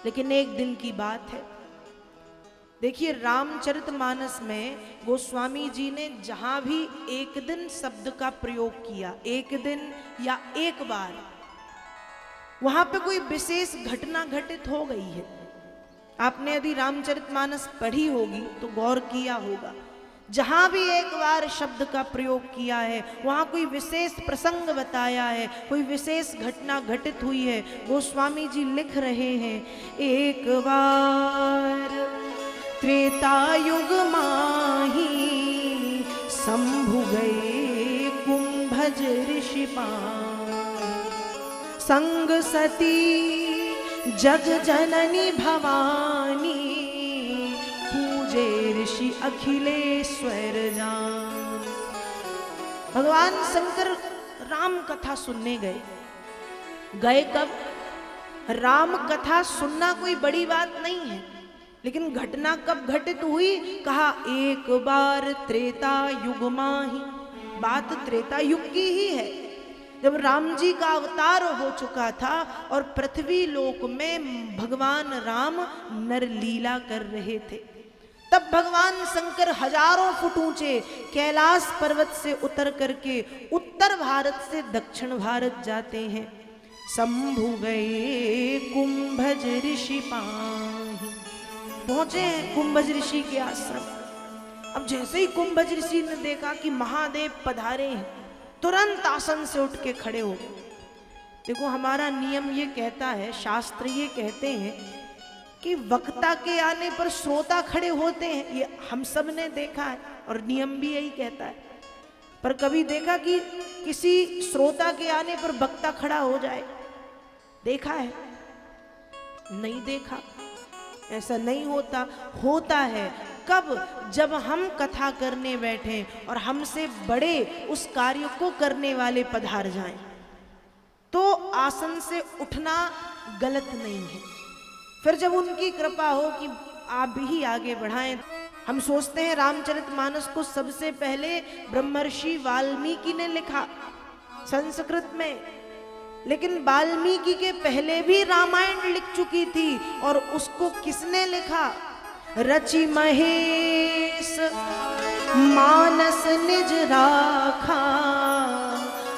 लेकिन एक दिन की बात है। देखिए रामचरितमानस में गोस्वामी जी ने जहां भी एक दिन शब्द का प्रयोग किया, एक दिन या एक बार, वहां पे कोई विशेष घटना घटित हो गई है। आपने यदि रामचरितमानस पढ़ी होगी तो गौर किया होगा, जहां भी एक बार शब्द का प्रयोग किया है वहां कोई विशेष प्रसंग बताया है, कोई विशेष घटना घटित हुई है। गोस्वामी जी लिख रहे हैं, एक बार त्रेता युग माही शंभु गए कुंभज ऋषि संग सती जग जननी भवानी पूजे ऋषि अखिलेश्वर जान। भगवान शंकर राम कथा सुनने गए। गए कब? राम कथा सुनना कोई बड़ी बात नहीं है, लेकिन घटना कब घटित हुई? कहा एक बार त्रेता युग माही। बात त्रेता युग की ही है, जब राम जी का अवतार हो चुका था और पृथ्वी लोक में भगवान राम नर लीला कर रहे थे। तब भगवान शंकर हजारों फुट ऊंचे कैलाश पर्वत से उतर करके उत्तर भारत से दक्षिण भारत जाते हैं। शंभु गए कुंभज ऋषि पाही, पहुंचे हैं कुंभज ऋषि के आश्रम। अब जैसे ही कुंभज ऋषि ने देखा कि महादेव पधारे हैं, तुरंत आसन से उठ के खड़े हो गए। देखो हमारा नियम ये कहता है, शास्त्र ये कहते हैं कि वक्ता के आने पर श्रोता खड़े होते हैं, ये हम सब ने देखा है और नियम भी यही कहता है। पर कभी देखा कि किसी श्रोता के आने पर वक्ता खड़ा हो जाए? देखा है? नहीं देखा। ऐसा नहीं होता। होता है कब? जब हम कथा करने बैठे और हमसे बड़े उस कार्य को करने वाले पधार जाएं, तो आसन से उठना गलत नहीं है। फिर जब उनकी कृपा हो कि आप भी आगे बढ़ाएं। हम सोचते हैं रामचरितमानस को सबसे पहले ब्रह्मर्षि वाल्मीकि ने लिखा संस्कृत में, लेकिन वाल्मीकि के पहले भी रामायण लिख चुकी थी। और उसको किसने लिखा? रचि महेश मानस निज राखा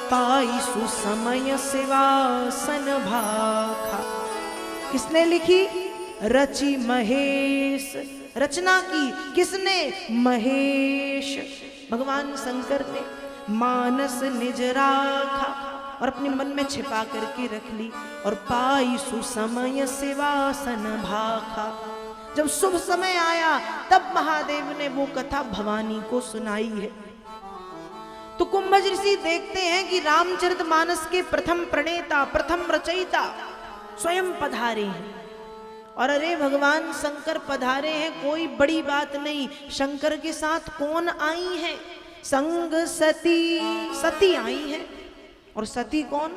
पाई सुसमय सिवासन भाखा। किसने लिखी? रचि महेश। रचना की किसने? महेश, भगवान शंकर ने। मानस निज राखा, और अपने मन में छिपा करके रख ली। और पाई सुसमय सिवासन भाखा, जब शुभ समय आया तब महादेव ने वो कथा भवानी को सुनाई है। तो कुंभज ऋषि देखते हैं कि रामचरितमानस के प्रथम प्रणेता, प्रथम रचयिता स्वयं पधारे हैं। और अरे भगवान शंकर पधारे हैं, कोई बड़ी बात नहीं। शंकर के साथ कौन आई है? संग सती, सती आई है। और सती कौन?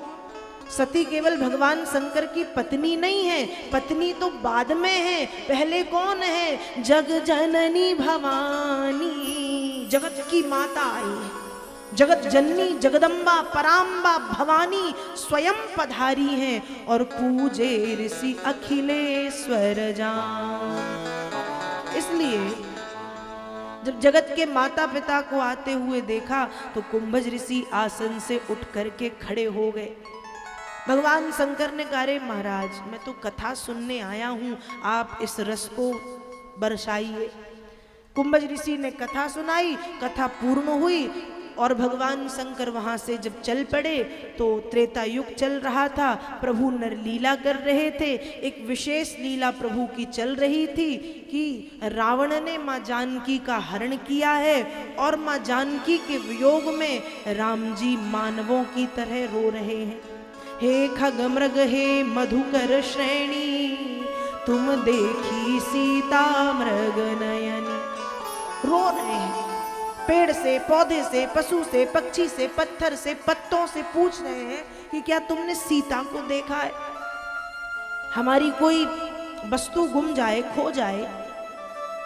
सती केवल भगवान शंकर की पत्नी नहीं है, पत्नी तो बाद में है। पहले कौन है? जग जननी भवानी, जगत की माता आई है। जगत जननी जगदम्बा पराम्बा भवानी स्वयं पधारी हैं और पूजे ऋषि अखिलेश्वर जान। इसलिए जब जगत के माता पिता को आते हुए देखा तो कुंभज ऋषि आसन से उठ करके खड़े हो गए। भगवान शंकर ने कहा, अरे महाराज, मैं तो कथा सुनने आया हूं, आप इस रस को बरसाइए। कुंभज ऋषि ने कथा सुनाई, कथा पूर्ण हुई और भगवान शंकर वहां से जब चल पड़े तो त्रेता युग चल रहा था। प्रभु नर लीला कर रहे थे। एक विशेष लीला प्रभु की चल रही थी कि रावण ने माँ जानकी का हरण किया है और माँ जानकी के वियोग में राम जी मानवों की तरह रो रहे हैं। हे खगमृग हे मधुकर श्रेणी, तुम देखी सीता मृग नयनी। रो रहे हैं, पेड़ से, पौधे से, पशु से, पक्षी से, पत्थर से, पत्तों से पूछ रहे हैं कि क्या तुमने सीता को देखा है? हमारी कोई वस्तु गुम जाए, खो जाए,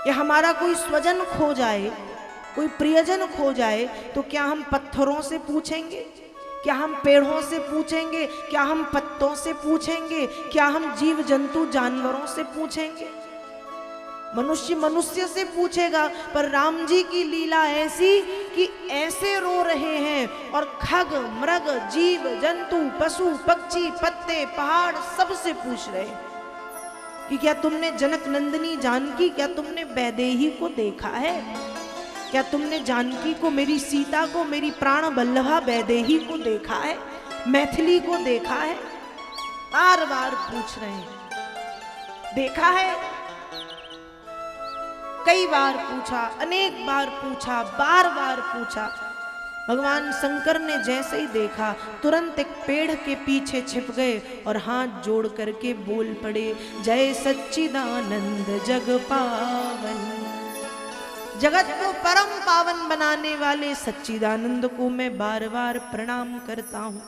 या हमारा कोई स्वजन खो जाए, कोई प्रियजन खो जाए, तो क्या हम पत्थरों से पूछेंगे क्या हम पेड़ों से पूछेंगे? क्या हम पत्तों से पूछेंगे? क्या हम जीव जंतु जानवरों से पूछेंगे? मनुष्य मनुष्य से पूछेगा। पर राम जी की लीला ऐसी कि ऐसे रो रहे हैं और खग मृग जीव जंतु पशु पक्षी पत्ते पहाड़ सबसे पूछ रहे हैं कि क्या तुमने जनक नंदिनी जानकी, क्या तुमने वैदेही को देखा है? क्या तुमने जानकी को, मेरी सीता को, मेरी प्राण बल्लभा वैदेही को देखा है? मैथिली को देखा है? बार बार पूछ रहे हैं। देखा है? कई बार पूछा, अनेक बार पूछा, बार बार पूछा। भगवान शंकर ने जैसे ही देखा तुरंत एक पेड़ के पीछे छिप गए और हाथ जोड़ करके बोल पड़े, जय सच्चिदानंद जग पावन। जगत को परम पावन बनाने वाले सच्चिदानंद को मैं बार बार प्रणाम करता हूँ।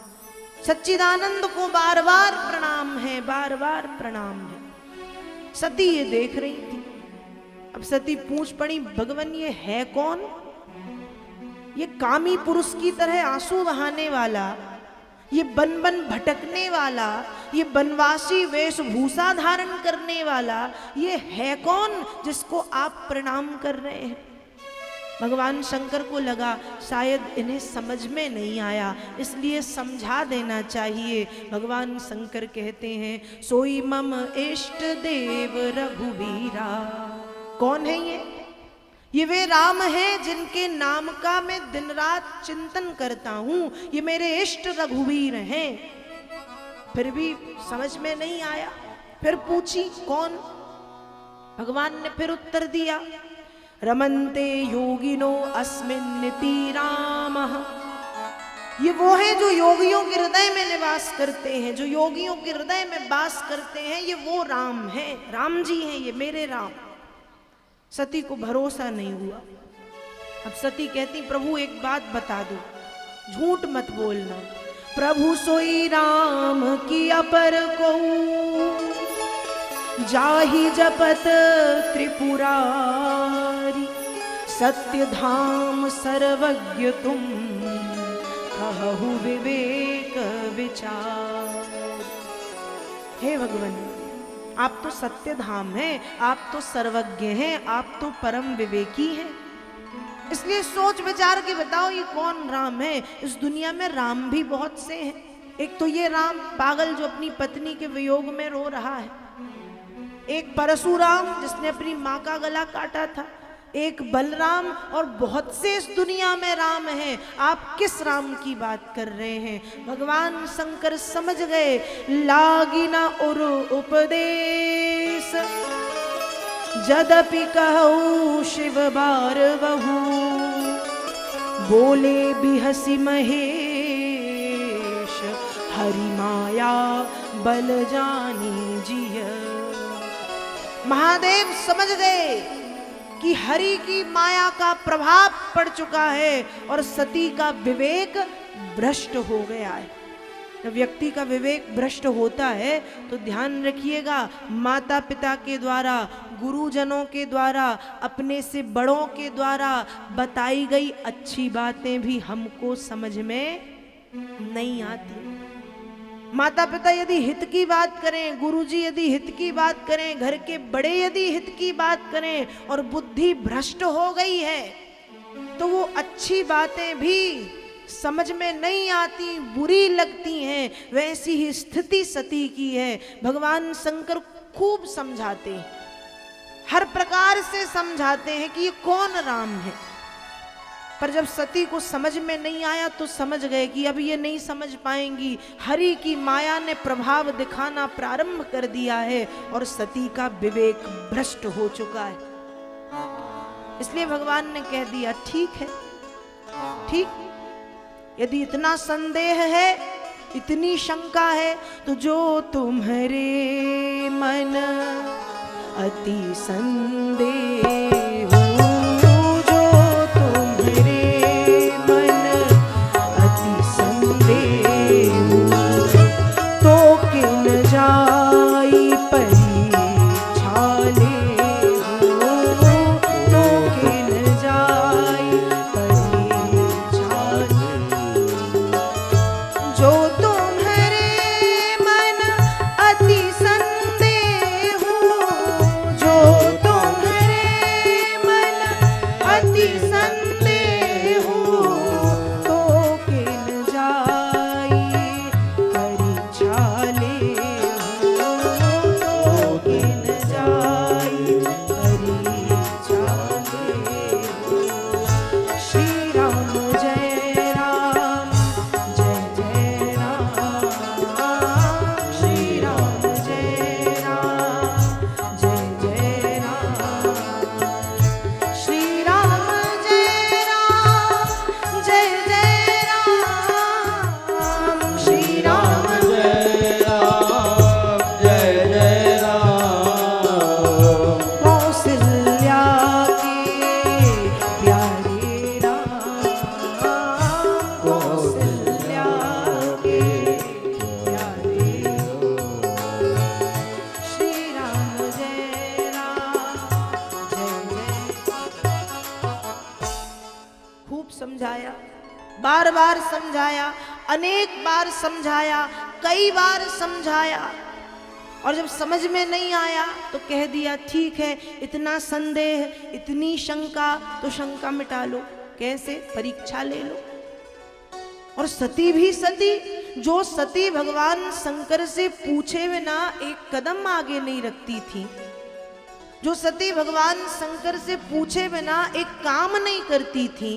सच्चिदानंद को बार बार प्रणाम है, बार बार प्रणाम है। सती ये देख रही थी। अब सती पूछ पड़ी, भगवान ये है कौन? ये कामी पुरुष की तरह आंसू बहाने वाला, ये बन बन भटकने वाला, ये बनवासी वेशभूषा धारण करने वाला, ये है कौन जिसको आप प्रणाम कर रहे हैं? भगवान शंकर को लगा शायद इन्हें समझ में नहीं आया, इसलिए समझा देना चाहिए। भगवान शंकर कहते हैं, सोई मम इष्ट देव रघुवीरा। कौन है ये वे राम हैं जिनके नाम का मैं दिन रात चिंतन करता हूं। ये मेरे इष्ट रघुवीर हैं। फिर भी समझ में नहीं आया। फिर पूछी कौन? भगवान ने फिर उत्तर दिया, रमन्ते योगिनो अस्मिन्निति रामः। ये वो है जो योगियों के हृदय में निवास करते हैं, जो योगियों के हृदय में वास करते हैं, ये वो राम हैं, राम जी हैं, ये मेरे राम। सती को भरोसा नहीं हुआ। अब सती कहती, प्रभु एक बात बता दो, झूठ मत बोलना। प्रभु सोई राम की अपर को जाहि जपत त्रिपुरारी। सत्य धाम सर्वज्ञ तुम कहु विवेक विचार। हे भगवान, आप तो सत्य धाम हैं, आप तो सर्वज्ञ हैं, आप तो परम विवेकी हैं। इसलिए सोच विचार के बताओ ये कौन राम है? इस दुनिया में राम भी बहुत से हैं। एक तो ये राम पागल जो अपनी पत्नी के वियोग में रो रहा है, एक परशुराम जिसने अपनी माँ का गला काटा था, एक बलराम, और बहुत से इस दुनिया में राम हैं। आप किस राम की बात कर रहे हैं? भगवान शंकर समझ गए, लागी न उर उपदेश जदपि कहूँ शिव बार बहू। बोले बिहसी महेश हरि माया बल जानी जिय। महादेव समझ गए कि हरि की माया का प्रभाव पड़ चुका है और सती का विवेक भ्रष्ट हो गया है। जब व्यक्ति का विवेक भ्रष्ट होता है तो ध्यान रखिएगा, माता पिता के द्वारा, गुरुजनों के द्वारा, अपने से बड़ों के द्वारा बताई गई अच्छी बातें भी हमको समझ में नहीं आती। माता पिता यदि हित की बात करें, गुरुजी यदि हित की बात करें, घर के बड़े यदि हित की बात करें और बुद्धि भ्रष्ट हो गई है तो वो अच्छी बातें भी समझ में नहीं आती, बुरी लगती हैं। वैसी ही स्थिति सती की है। भगवान शंकर खूब समझाते हैं, हर प्रकार से समझाते हैं कि ये कौन राम है। पर जब सती को समझ में नहीं आया तो समझ गए कि अब ये नहीं समझ पाएंगी। हरि की माया ने प्रभाव दिखाना प्रारंभ कर दिया है और सती का विवेक भ्रष्ट हो चुका है। इसलिए भगवान ने कह दिया, ठीक है, ठीक, यदि इतना संदेह है, इतनी शंका है, तो जो तुम्हारे मन अति संदेह, समझाया, बार बार समझाया, अनेक बार समझाया, कई बार समझाया, और जब समझ में नहीं आया तो कह दिया ठीक है, इतना संदेह, इतनी शंका, तो शंका मिटा लो। कैसे? परीक्षा ले लो। और सती भी सती, जो सती भगवान शंकर से पूछे बिना एक कदम आगे नहीं रखती थी, जो सती भगवान शंकर से पूछे बिना एक काम नहीं करती थी,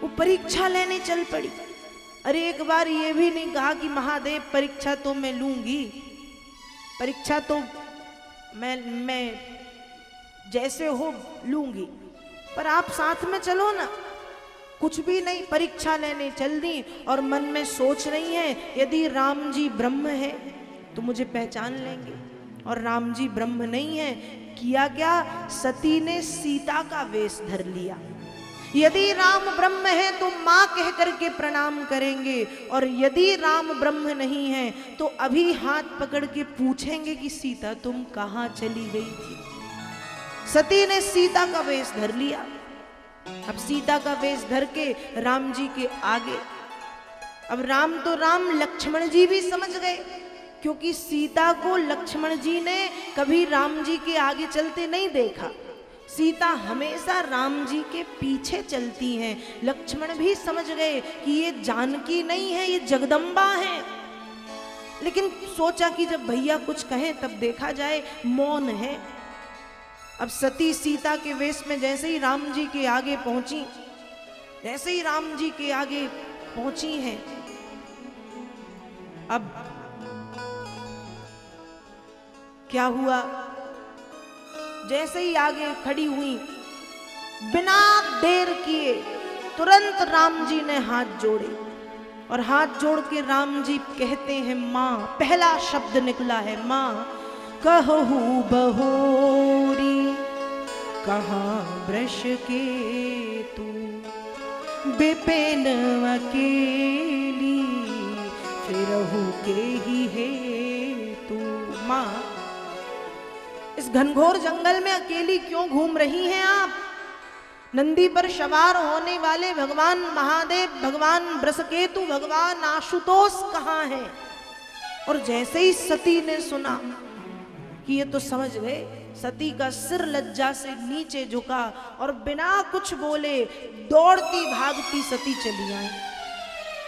वो परीक्षा लेने चल पड़ी। अरे एक बार ये भी नहीं कहा कि महादेव परीक्षा तो मैं लूंगी, परीक्षा तो मैं जैसे हो लूंगी, पर आप साथ में चलो ना। कुछ भी नहीं, परीक्षा लेने चल दी और मन में सोच रही है यदि राम जी ब्रह्म है तो मुझे पहचान लेंगे, और राम जी ब्रह्म नहीं है। किया क्या? सती ने सीता का वेश धर लिया। यदि राम ब्रह्म है तो माँ कह करके प्रणाम करेंगे, और यदि राम ब्रह्म नहीं है तो अभी हाथ पकड़ के पूछेंगे कि सीता तुम कहाँ चली गई थी। सती ने सीता का वेश धर लिया। अब सीता का वेश धर के राम जी के आगे, अब राम तो राम, लक्ष्मण जी भी समझ गए, क्योंकि सीता को लक्ष्मण जी ने कभी राम जी के आगे चलते नहीं देखा। सीता हमेशा राम जी के पीछे चलती हैं। लक्ष्मण भी समझ गए कि ये जानकी नहीं है, ये जगदम्बा है। लेकिन सोचा कि जब भैया कुछ कहें तब देखा जाए, मौन है। अब सती सीता के वेश में जैसे ही राम जी के आगे पहुंची, जैसे ही राम जी के आगे पहुंची हैं, अब क्या हुआ? जैसे ही आगे खड़ी हुई, बिना देर किए तुरंत राम जी ने हाथ जोड़े, और हाथ जोड़ के राम जी कहते हैं माँ। पहला शब्द निकला है माँ। कहू बहोरी कहाँ वृष के तू, बिपिन अकेली फिरहु के ही है तू। माँ, इस घनघोर जंगल में अकेली क्यों घूम रही हैं आप? नंदी पर सवार होने वाले भगवान महादेव, भगवान वृषकेतु, भगवान आशुतोष कहाँ हैं? और जैसे ही सती ने सुना कि ये तो समझ गए, सती का सिर लज्जा से नीचे झुका और बिना कुछ बोले दौड़ती भागती सती चली आई।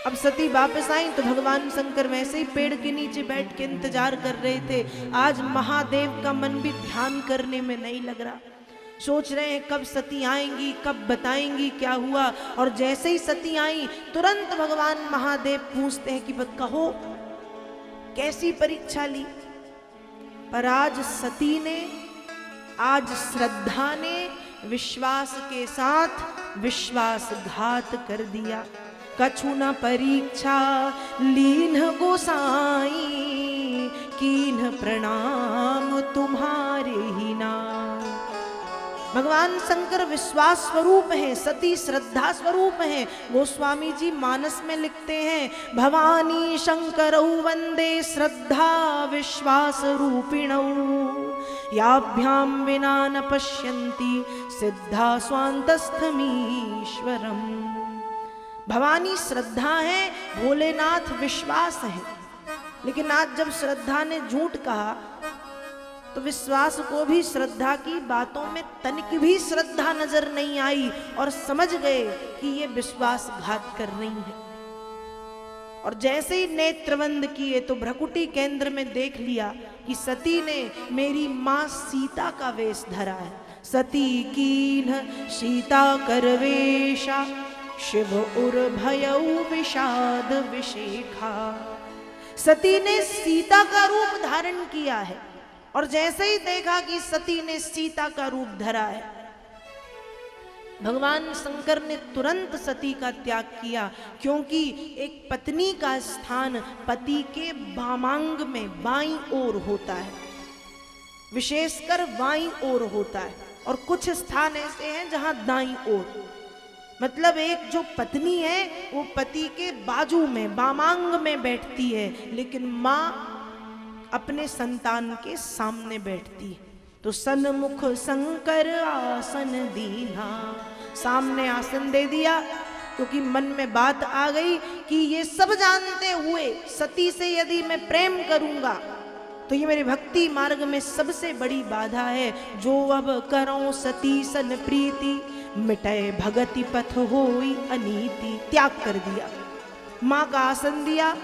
अब सती वापस आई तो भगवान शंकर वैसे ही पेड़ के नीचे बैठ के इंतजार कर रहे थे। आज महादेव का मन भी ध्यान करने में नहीं लग रहा। सोच रहे हैं कब सती आएंगी, कब बताएंगी क्या हुआ। और जैसे ही सती आई तुरंत भगवान महादेव पूछते हैं कि कहो कैसी परीक्षा ली। पर आज सती ने, आज श्रद्धा ने विश्वास के साथ विश्वासघात कर दिया। कछु न परीक्षा लीन गोसाई, कीन प्रणाम तुम्हारे ही नाम। भगवान शंकर विश्वास स्वरूप हैं, सती श्रद्धा स्वरूप हैं। गोस्वामी जी मानस में लिखते हैं, भवानी शंकरौ वंदे श्रद्धा विश्वास रूपिणौ, याभ्याम विना न पश्यन्ति सिद्धा स्वान्तस्थमीश्वरम। भवानी श्रद्धा है, भोलेनाथ विश्वास है। लेकिन आज जब श्रद्धा ने झूठ कहा तो विश्वास को भी श्रद्धा की बातों में तनिक भी श्रद्धा नजर नहीं आई और समझ गए कि ये विश्वासघात कर रही है। और जैसे ही नेत्रबंद किए तो भ्रकुटी केंद्र में देख लिया कि सती ने मेरी मां सीता का वेश धरा है। सती कीन सीता करवेशा, शिव उर भयउ विषाद विशेखा। सती ने सीता का रूप धारण किया है, और जैसे ही देखा कि सती ने सीता का रूप धरा है, भगवान शंकर ने तुरंत सती का त्याग किया। क्योंकि एक पत्नी का स्थान पति के वामांग में बाईं ओर होता है, विशेषकर बाईं ओर होता है, और कुछ स्थान ऐसे हैं जहां दाईं ओर। मतलब एक जो पत्नी है वो पति के बाजू में, वामांग में बैठती है, लेकिन माँ अपने संतान के सामने बैठती है। तो सन्मुख शंकर आसन दीना, सामने आसन दे दिया, क्योंकि मन में बात आ गई कि ये सब जानते हुए सती से यदि मैं प्रेम करूंगा तो ये मेरे भक्ति मार्ग में सबसे बड़ी बाधा है। जो अब करो सती सन प्रीति, मिटे भगति पथ होई अनीति। त्याग कर दिया, माँ का आसन दिया।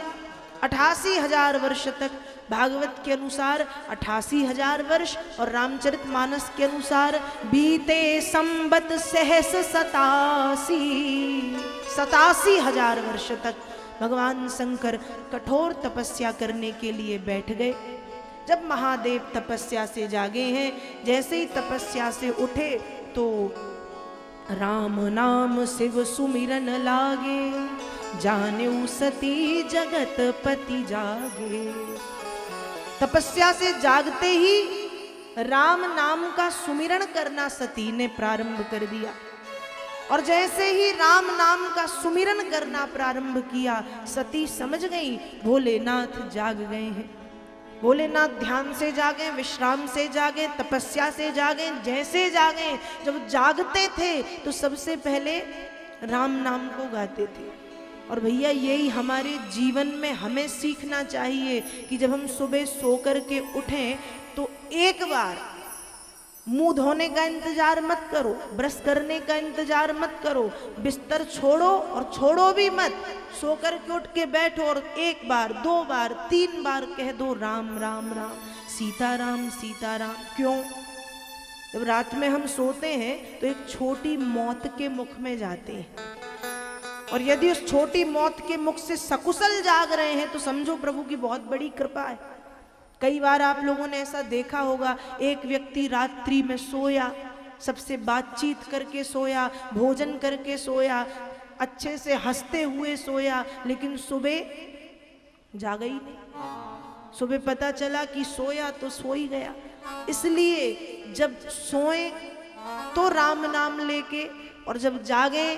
88,000 वर्ष तक भागवत के अनुसार 88,000 वर्ष और रामचरितमानस के अनुसार बीते संबत सहस 87,000 वर्ष तक भगवान शंकर कठोर तपस्या करने के लिए बैठ गए। जब महादेव तपस्या से जागे हैं, जैसे ही तपस्या से उठे तो राम नाम शिव सुमिरन लागे, जानेऊ सती जगत पति जागे। तपस्या से जागते ही राम नाम का सुमिरन करना सती ने प्रारंभ कर दिया। और जैसे ही राम नाम का सुमिरन करना प्रारंभ किया, सती समझ गई भोलेनाथ जाग गए हैं। भोलेनाथ ध्यान से जागे, विश्राम से जागे, तपस्या से जागे। जैसे जागे, जब जागते थे तो सबसे पहले राम नाम को गाते थे। और भैया यही हमारे जीवन में हमें सीखना चाहिए कि जब हम सुबह सो कर के उठें तो एक बार मुंह धोने का इंतजार मत करो, ब्रश करने का इंतजार मत करो, बिस्तर छोड़ो और छोड़ो भी मत, सो कर के उठ के बैठो और एक बार, 2 बार, 3 बार कह दो राम राम राम, सीताराम सीताराम। क्यों? जब रात में हम सोते हैं तो एक छोटी मौत के मुख में जाते हैं, और यदि उस छोटी मौत के मुख से सकुशल जाग रहे हैं तो समझो प्रभु की बहुत बड़ी कृपा है। कई बार आप लोगों ने ऐसा देखा होगा, एक व्यक्ति रात्रि में सोया, सबसे बातचीत करके सोया, भोजन करके सोया, अच्छे से हंसते हुए सोया, लेकिन सुबह जागा ही नहीं। सुबह पता चला कि सोया तो सो ही गया। इसलिए जब सोए तो राम नाम लेके, और जब जागे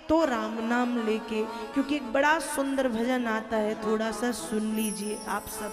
तो राम नाम लेके। क्योंकि एक बड़ा सुंदर भजन आता है, थोड़ा सा सुन लीजिए आप सब।